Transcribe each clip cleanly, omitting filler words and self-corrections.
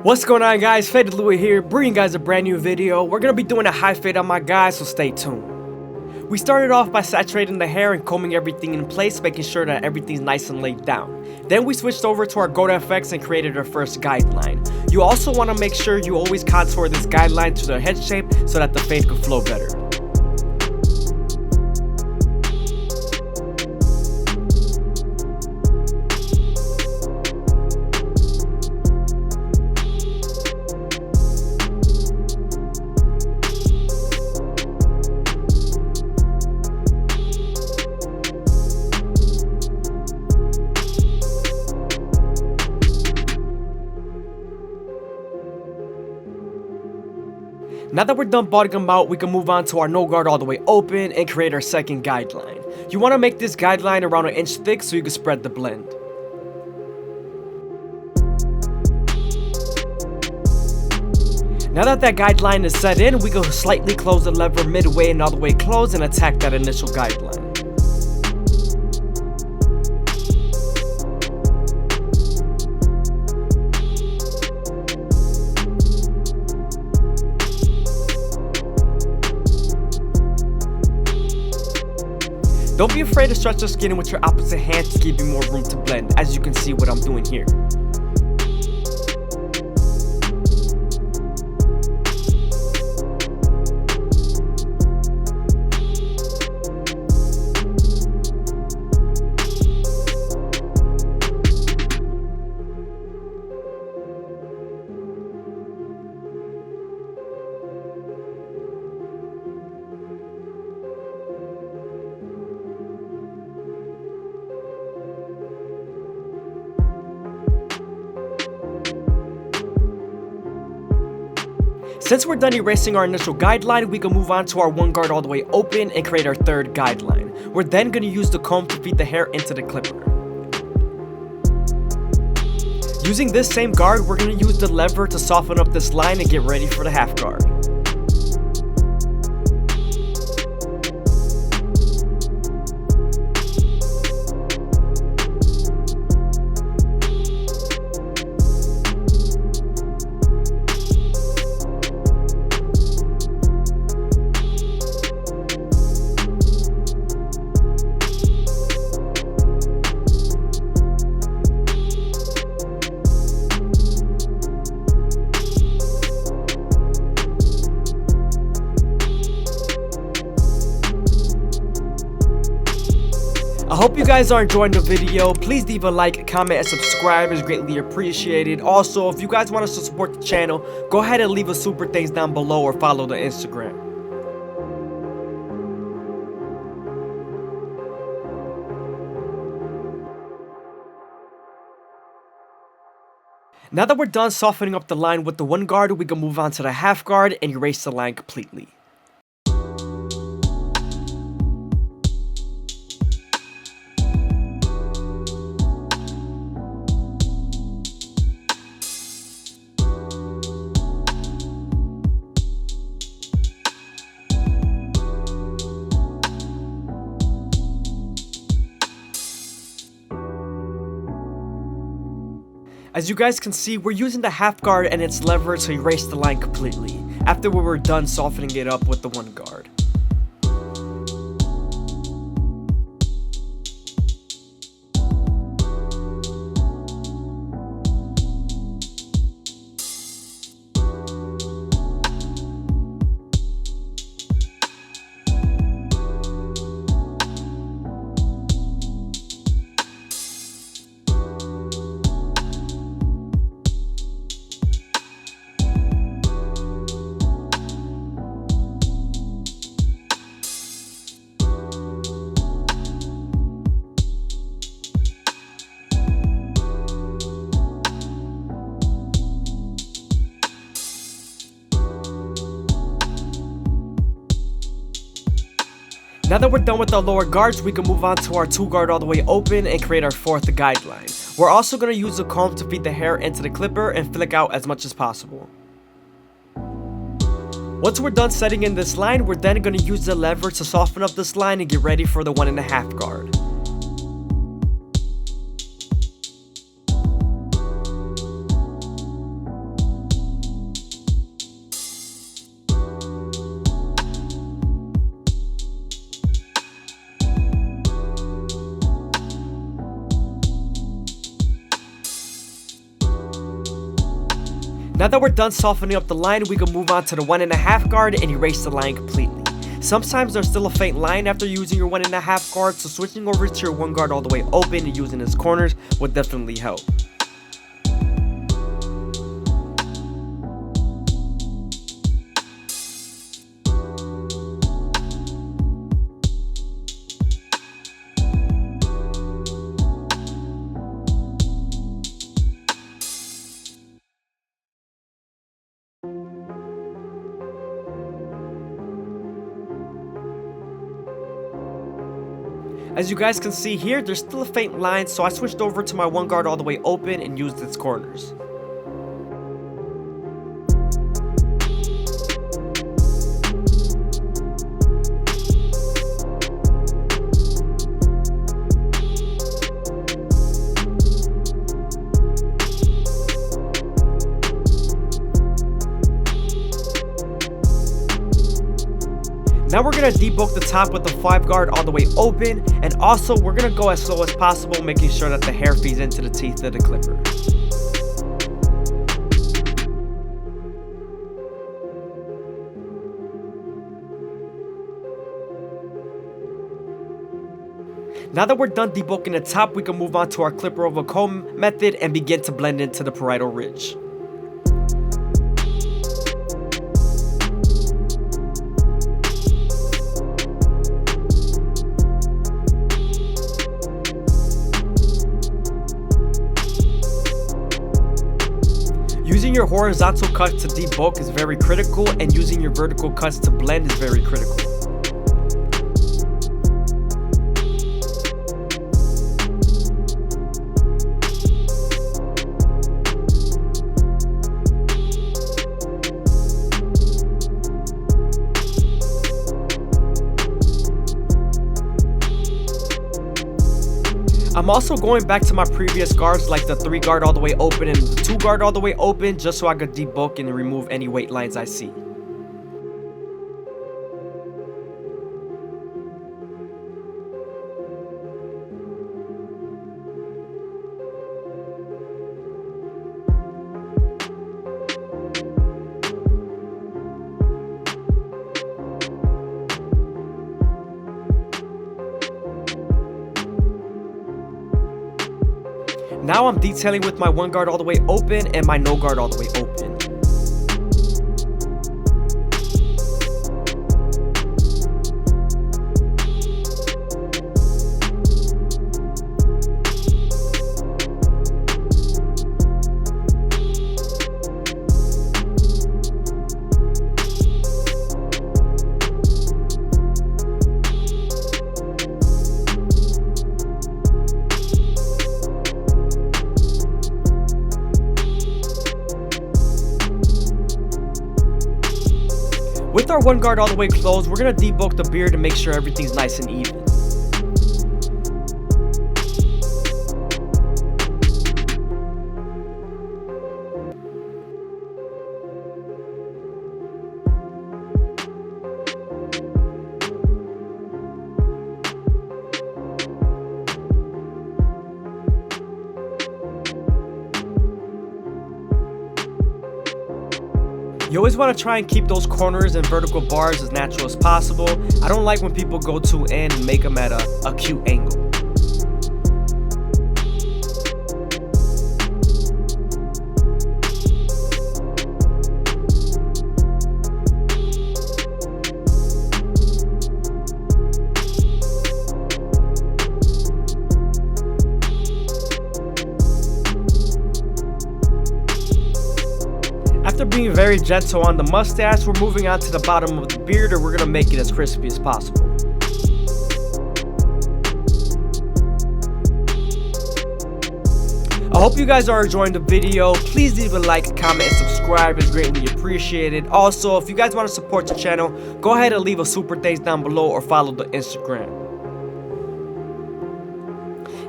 What's going on, guys? FadeitLuie here, bringing you guys a brand new video. We're gonna be doing a high fade on my guys, so stay tuned. We started off by saturating the hair and combing everything in place, making sure that everything's nice and laid down. Then we switched over to our Go to FX and created our first guideline. You also want to make sure you always contour this guideline to the head shape so that the fade could flow better. Now that we're done bottoming them out, we can move on to our no guard all the way open and create our second guideline. You want to make this guideline around 1 inch thick so you can spread the blend. Now that guideline is set in, we can slightly close the lever midway and all the way close and attack that initial guideline. Don't be afraid to stretch the skin with your opposite hand to give you more room to blend, as you can see what I'm doing here. Since we're done erasing our initial guideline, we can move on to our one guard all the way open and create our third guideline. We're then going to use the comb to feed the hair into the clipper. Using this same guard, we're going to use the lever to soften up this line and get ready for the half guard. I hope you guys are enjoying the video. Please leave a like, comment, and subscribe is greatly appreciated. Also, if you guys want us to support the channel, go ahead and leave a super thanks down below or follow the Instagram. Now that we're done softening up the line with the one guard, we can move on to the half guard and erase the line completely. As you guys can see, we're using the half guard and its lever to erase the line completely, after we were done softening it up with the one guard. Now that we're done with our lower guards, we can move on to our two guard all the way open and create our fourth guideline. We're also going to use the comb to feed the hair into the clipper and flick out as much as possible. Once we're done setting in this line, we're then going to use the lever to soften up this line and get ready for the 1.5 guard. Now that we're done softening up the line, we can move on to the 1.5 guard and erase the line completely. Sometimes there's still a faint line after using your 1.5 guard, so switching over to your 1 guard all the way open and using its corners will definitely help. As you guys can see here, there's still a faint line, so I switched over to my 1 guard all the way open and used its corners. Now we're going to debulk the top with the 5 guard all the way open, and also we're going to go as slow as possible, making sure that the hair feeds into the teeth of the clipper. Now that we're done debulking the top, we can move on to our clipper over comb method and begin to blend into the parietal ridge. Using your horizontal cuts to debulk is very critical, and using your vertical cuts to blend is very critical. I'm also going back to my previous guards, like the 3 guard all the way open and the 2 guard all the way open, just so I could debulk and remove any weight lines I see. Now I'm detailing with my 1 guard all the way open and my no guard all the way open. With our 1 guard all the way closed, we're going to debulk the beard to make sure everything's nice and even. You always want to try and keep those corners and vertical bars as natural as possible. I don't like when people go too in and make them at a cute angle. After being very gentle on the mustache, we're moving on to the bottom of the beard, and we're going to make it as crispy as possible. I hope you guys are enjoying the video. Please leave a like, comment, and subscribe. It's greatly appreciated. Also, if you guys want to support the channel, go ahead and leave a super thanks down below or follow the Instagram.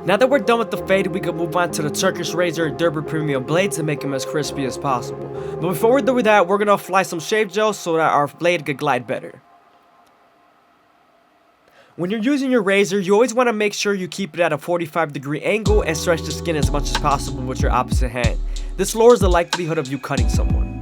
Now that we're done with the fade, we can move on to the Turkish razor and Derby premium blades to make them as crispy as possible. But before we do that, we're going to apply some shave gel so that our blade can glide better. When you're using your razor, you always want to make sure you keep it at a 45-degree angle and stretch the skin as much as possible with your opposite hand. This lowers the likelihood of you cutting someone.